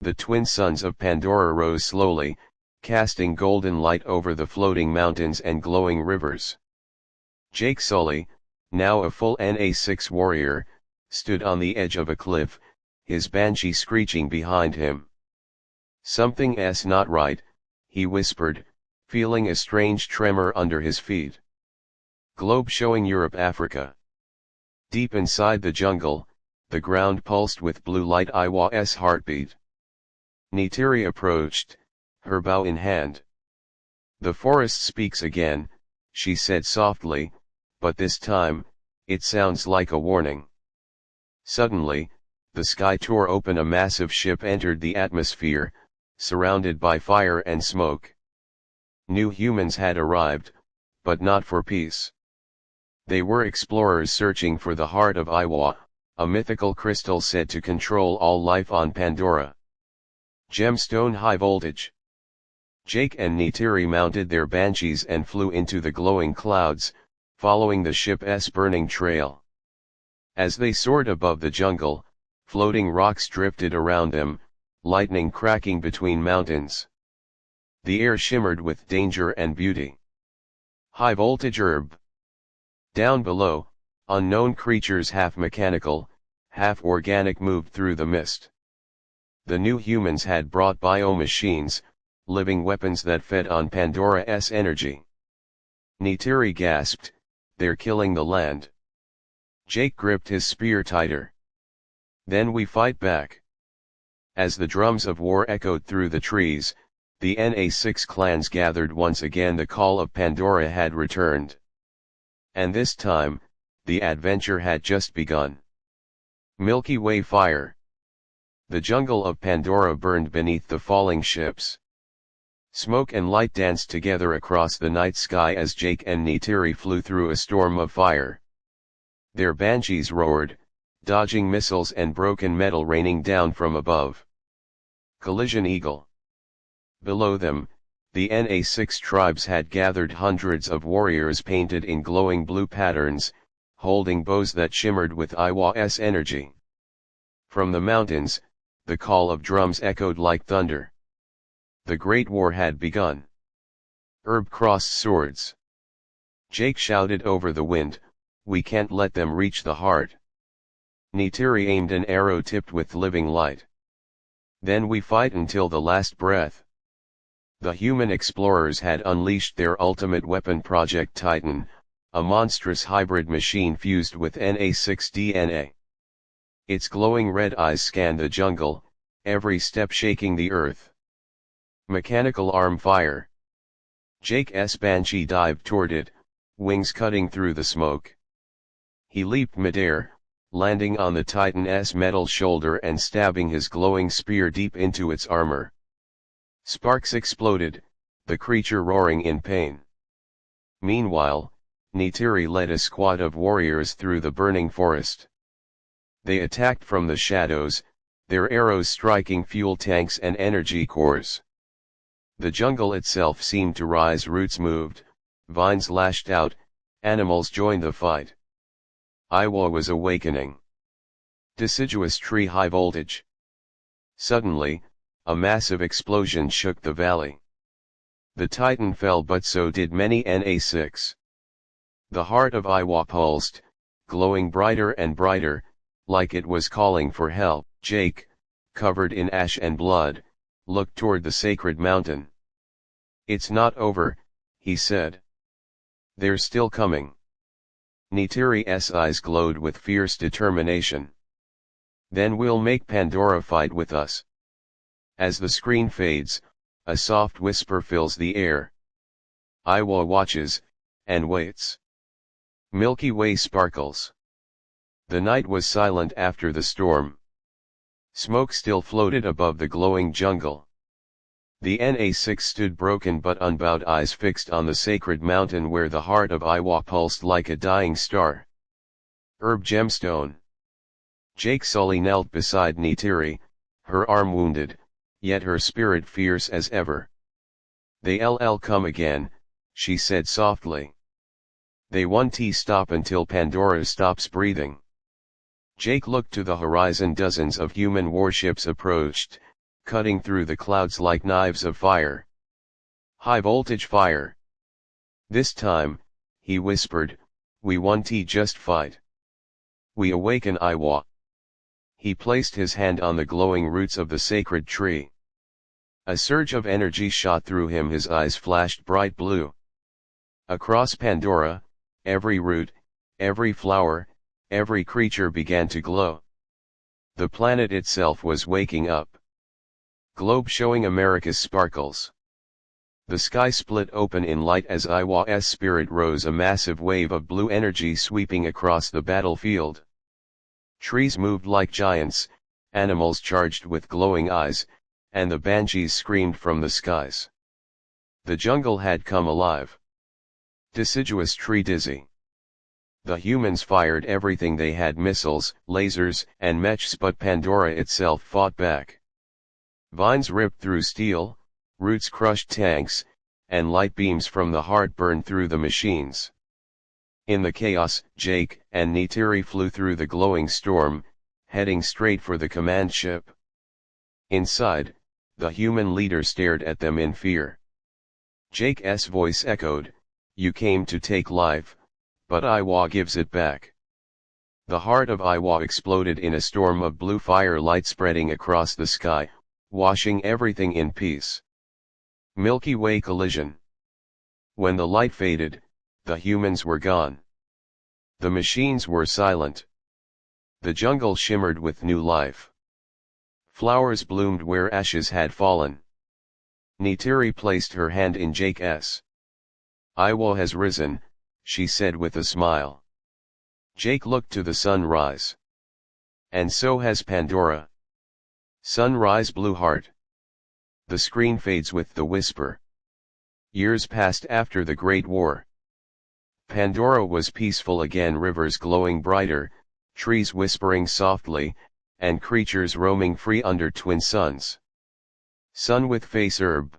The twin sons of Pandora rose slowly, casting golden light over the floating mountains and glowing rivers. Jake Sully, now a full NA6 warrior, stood on the edge of a cliff, his banshee screeching behind him. "Something's not right," he whispered, feeling a strange tremor under his feet. Globe showing Europe Africa. Deep inside the jungle, the ground pulsed with blue light. Eywa's heartbeat. Neytiri approached, her bow in hand. "The forest speaks again," she said softly, but this time, it sounds like a warning. Suddenly, the sky tore open. A massive ship entered the atmosphere, surrounded by fire and smoke. New humans had arrived, but not for peace. They were explorers searching for the Heart of Eywa, a mythical crystal said to control all life on Pandora. Gemstone high voltage. Jake and Neytiri mounted their banshees and flew into the glowing clouds, following the ship's burning trail. As they soared above the jungle, floating rocks drifted around them, lightning cracking between mountains. The air shimmered with danger and beauty. High voltage herb. Down below, unknown creatures half mechanical, half organic moved through the mist. The new humans had brought biomachines, living weapons that fed on Pandora's energy. Neytiri gasped, "They're killing the land." Jake gripped his spear tighter. "Then we fight back." As the drums of war echoed through the trees, the NA6 clans gathered once again. The call of Pandora had returned. And this time, the adventure had just begun. Milky Way fire. The jungle of Pandora burned beneath the falling ships. Smoke and light danced together across the night sky as Jake and Neytiri flew through a storm of fire. Their banshees roared, dodging missiles and broken metal raining down from above. Collision eagle. Below them, the NA6 tribes had gathered hundreds of warriors painted in glowing blue patterns, holding bows that shimmered with Eywa's energy. From the mountains, the call of drums echoed like thunder. The Great War had begun. Herb crossed swords. Jake shouted over the wind, "We can't let them reach the heart." Neytiri aimed an arrow tipped with living light. "Then we fight until the last breath." The human explorers had unleashed their ultimate weapon, Project Titan, a monstrous hybrid machine fused with NA6 DNA. Its glowing red eyes scanned the jungle, every step shaking the earth. Mechanical arm fire. Jake's banshee dived toward it, wings cutting through the smoke. He leaped midair, landing on the Titan's metal shoulder and stabbing his glowing spear deep into its armor. Sparks exploded, the creature roaring in pain. Meanwhile, Neytiri led a squad of warriors through the burning forest. They attacked from the shadows, their arrows striking fuel tanks and energy cores. The jungle itself seemed to rise, roots moved, vines lashed out, animals joined the fight. Eywa was awakening. Deciduous tree high voltage. Suddenly, a massive explosion shook the valley. The Titan fell, but so did many NA6. The Heart of Eywa pulsed, glowing brighter and brighter, like it was calling for help. Jake, covered in ash and blood, looked toward the sacred mountain. "It's not over," he said. "They're still coming." Neytiri's eyes glowed with fierce determination. "Then we'll make Pandora fight with us." As the screen fades, a soft whisper fills the air. Eywa watches, and waits. Milky Way sparkles. The night was silent after the storm. Smoke still floated above the glowing jungle. The NA6 stood broken but unbowed, eyes fixed on the sacred mountain where the Heart of Eywa pulsed like a dying star. Herb gemstone. Jake Sully knelt beside Neytiri, her arm wounded, yet her spirit fierce as ever. "They'll come again," she said softly. "They won't stop until Pandora stops breathing." Jake looked to the horizon. Dozens of human warships approached, cutting through the clouds like knives of fire. High voltage fire. This time, he whispered, we won't just fight. We awaken Eywa. He placed his hand on the glowing roots of the sacred tree. A surge of energy shot through him, his eyes flashed bright blue. Across Pandora, every root, every flower, every creature began to glow. The planet itself was waking up. Globe showing America's sparkles. The sky split open in light as Eywa's spirit rose, a massive wave of blue energy sweeping across the battlefield. Trees moved like giants, animals charged with glowing eyes, and the banshees screamed from the skies. The jungle had come alive. Deciduous tree dizzy. The humans fired everything they had, missiles, lasers, and mechs, but Pandora itself fought back. Vines ripped through steel, roots crushed tanks, and light beams from the heart burned through the machines. In the chaos, Jake and Neytiri flew through the glowing storm, heading straight for the command ship. Inside, the human leader stared at them in fear. Jake's voice echoed, "You came to take life, but Eywa gives it back." The heart of Eywa exploded in a storm of blue fire, light spreading across the sky, washing everything in peace. Milky Way collision. When the light faded, the humans were gone. The machines were silent. The jungle shimmered with new life. Flowers bloomed where ashes had fallen. Neytiri placed her hand in Jake's. "Eywa has risen," she said with a smile. Jake looked to the sunrise. "And so has Pandora." Sunrise, blue heart. The screen fades with the whisper. Years passed after the Great War. Pandora was peaceful again, rivers glowing brighter, trees whispering softly, and creatures roaming free under twin suns. Sun with face herb.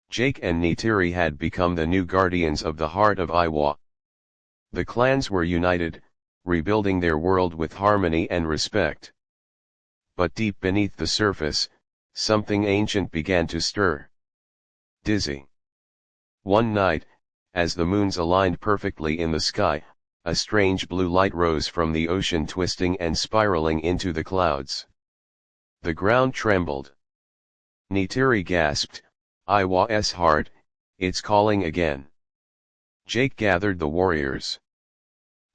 Jake and Neytiri had become the new guardians of the heart of Eywa. The clans were united, rebuilding their world with harmony and respect. But deep beneath the surface, something ancient began to stir. Dizzy. One night, as the moons aligned perfectly in the sky, a strange blue light rose from the ocean, twisting and spiraling into the clouds. The ground trembled. Neytiri gasped, "Eywa's heart, it's calling again." Jake gathered the warriors.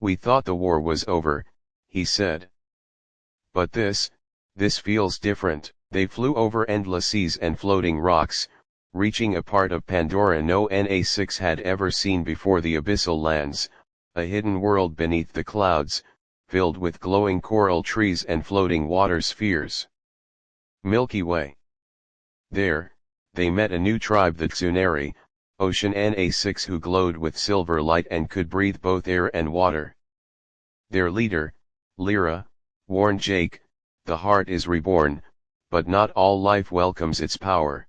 "We thought the war was over," he said. "But this feels different." They flew over endless seas and floating rocks, reaching a part of Pandora no Na6 had ever seen before, the abyssal lands, a hidden world beneath the clouds, filled with glowing coral trees and floating water spheres. Milky Way. There, they met a new tribe, the Tsunari, Ocean Na6, who glowed with silver light and could breathe both air and water. Their leader, Lyra, warned Jake, "The heart is reborn, but not all life welcomes its power."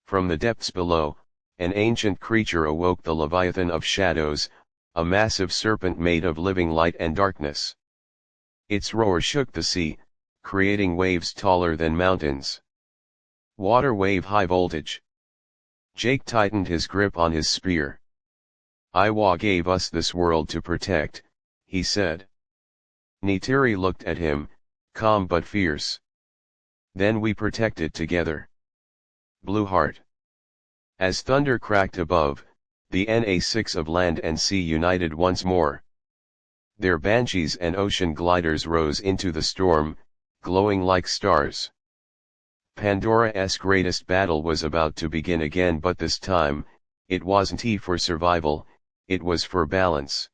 From the depths below, an ancient creature awoke, the Leviathan of Shadows, a massive serpent made of living light and darkness. Its roar shook the sea, creating waves taller than mountains. Water wave, high voltage. Jake tightened his grip on his spear. "Eywa gave us this world to protect," he said. Neytiri looked at him, calm but fierce. "Then we protect it together." Blue heart. As thunder cracked above, the Na6 of land and sea united once more. Their banshees and ocean gliders rose into the storm, glowing like stars. Pandora's greatest battle was about to begin again, but this time, it wasn't for survival, it was for balance.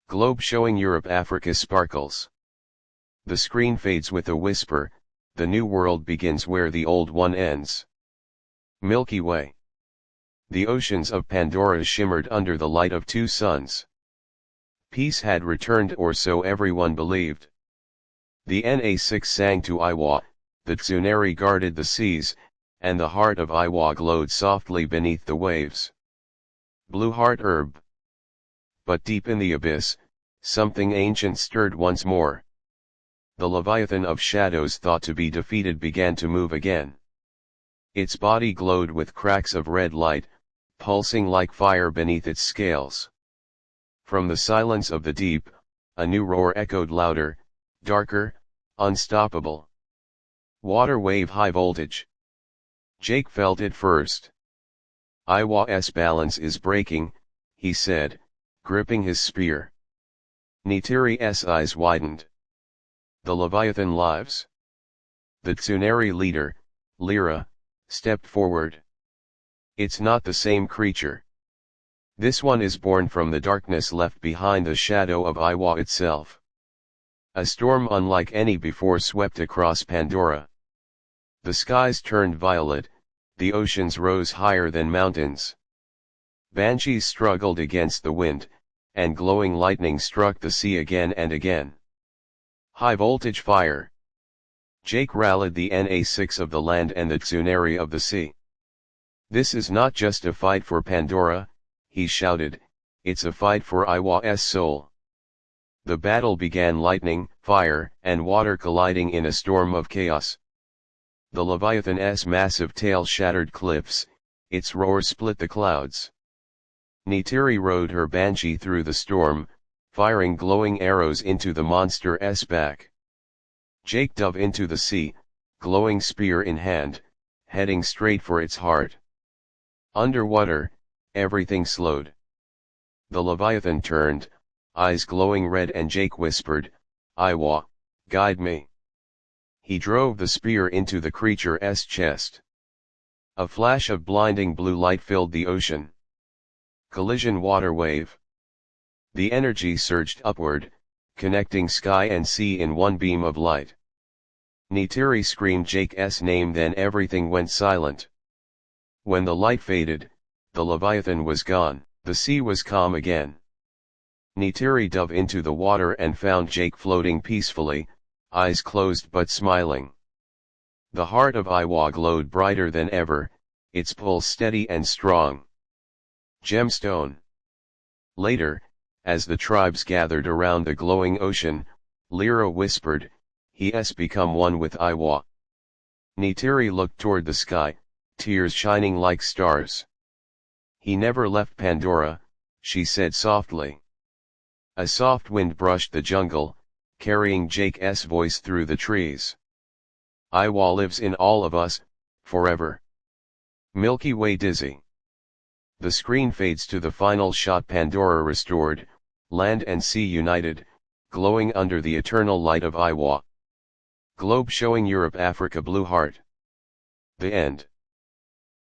Globe showing Europe, Africa sparkles. The screen fades with a whisper, the new world begins where the old one ends. Milky Way. The oceans of Pandora shimmered under the light of two suns. Peace had returned, or so everyone believed. The Na6 sang to Eywa, the Tsunari guarded the seas, and the heart of Eywa glowed softly beneath the waves. Blue heart herb. But deep in the abyss, something ancient stirred once more. The Leviathan of Shadows, thought to be defeated, began to move again. Its body glowed with cracks of red light, pulsing like fire beneath its scales. From the silence of the deep, a new roar echoed, louder, darker, unstoppable. Water wave, high voltage. Jake felt it first. Eywa's balance is breaking, he said, gripping his spear. Neytiri's eyes widened. The Leviathan lives. The Tsunari leader, Lyra, stepped forward. It's not the same creature. This one is born from the darkness left behind the shadow of Eywa itself. A storm unlike any before swept across Pandora. The skies turned violet, the oceans rose higher than mountains. Banshees struggled against the wind, and glowing lightning struck the sea again and again. High voltage fire. Jake rallied the Na6 of the land and the Tsunari of the sea. This is not just a fight for Pandora, he shouted, it's a fight for Eywa's soul. The battle began, lightning, fire, and water colliding in a storm of chaos. The Leviathan's massive tail shattered cliffs, its roar split the clouds. Neytiri rode her banshee through the storm, firing glowing arrows into the monster's back. Jake dove into the sea, glowing spear in hand, heading straight for its heart. Underwater, everything slowed. The Leviathan turned, eyes glowing red, and Jake whispered, "Eywa, guide me." He drove the spear into the creature's chest. A flash of blinding blue light filled the ocean. Collision, water wave. The energy surged upward, connecting sky and sea in one beam of light. Neytiri screamed Jake's name, then everything went silent. When the light faded, the Leviathan was gone. The sea was calm again. Neytiri dove into the water and found Jake floating peacefully, eyes closed but smiling. The heart of Eywa glowed brighter than ever, its pulse steady and strong. Gemstone. Later, as the tribes gathered around the glowing ocean, Lyra whispered, "He has become one with Eywa." Neytiri looked toward the sky, tears shining like stars. "He never left Pandora," she said softly. A soft wind brushed the jungle, carrying Jake's voice through the trees. "Eywa lives in all of us, forever." Milky Way dizzy. The screen fades to the final shot. Pandora restored, land and sea united, glowing under the eternal light of Eywa. Globe showing Europe, Africa, blue heart. The end.